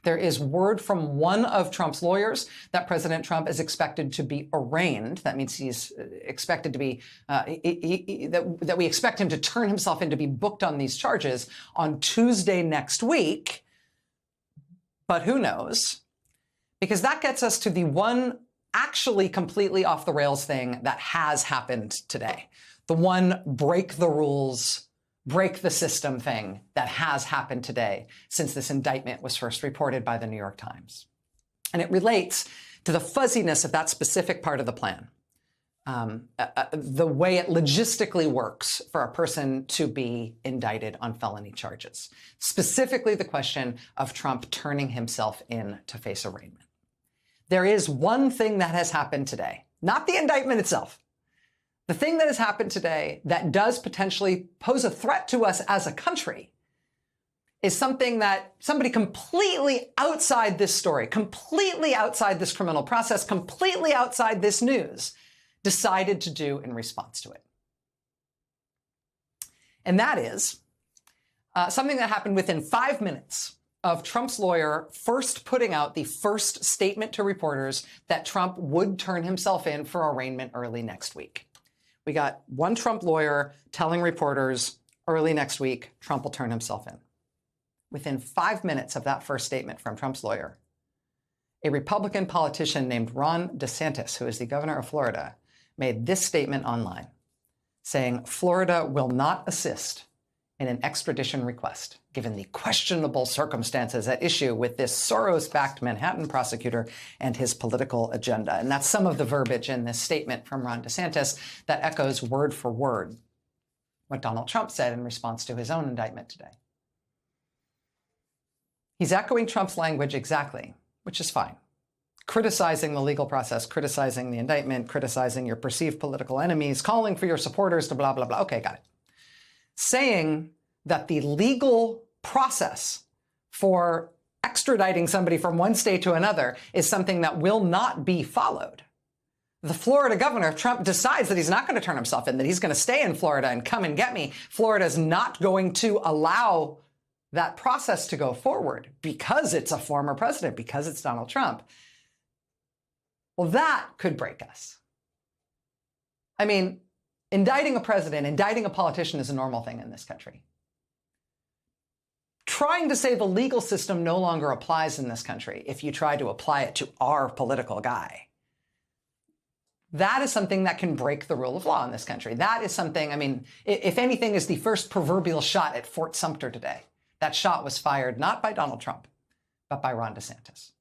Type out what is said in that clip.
There is word from one of Trump's lawyers that President Trump is expected to be arraigned. That means he's expected to be, that we expect him to turn himself in to be booked on these charges on Tuesday next week. But who knows? Because that gets us to the one actually completely off the rails thing that has happened today. The one break the rules, break the system thing that has happened today since this indictment was first reported by the New York Times. And it relates to the fuzziness of that specific part of the plan. The way it logistically works for a person to be indicted on felony charges. Specifically the question of Trump turning himself in to face arraignment. There is one thing that has happened today, not the indictment itself. The thing that has happened today that does potentially pose a threat to us as a country is something that somebody completely outside this story, completely outside this criminal process, completely outside this news, decided to do in response to it. And that is something that happened within 5 minutes of Trump's lawyer first putting out the first statement to reporters that Trump would turn himself in for arraignment early next week. We got one Trump lawyer telling reporters early next week, Trump will turn himself in. Within 5 minutes of that first statement from Trump's lawyer, a Republican politician named Ron DeSantis, who is the governor of Florida, made this statement online, saying Florida will not assist in an extradition request, given the questionable circumstances at issue with this Soros-backed Manhattan prosecutor and his political agenda. And that's some of the verbiage in this statement from Ron DeSantis that echoes word for word what Donald Trump said in response to his own indictment today. He's echoing Trump's language exactly, which is fine. Criticizing the legal process, criticizing the indictment, criticizing your perceived political enemies, calling for your supporters to blah, blah, blah. Okay, got it. Saying that the legal process for extraditing somebody from one state to another is something that will not be followed. The Florida governor, if Trump decides that he's not going to turn himself in, that he's going to stay in Florida and come and get me, Florida's not going to allow that process to go forward because it's a former president, because it's Donald Trump. Well, that could break us. I mean, indicting a president, indicting a politician is a normal thing in this country. Trying to say the legal system no longer applies in this country if you try to apply it to our political guy, that is something that can break the rule of law in this country. That is something, I mean, if anything, is the first proverbial shot at Fort Sumter today. That shot was fired not by Donald Trump, but by Ron DeSantis.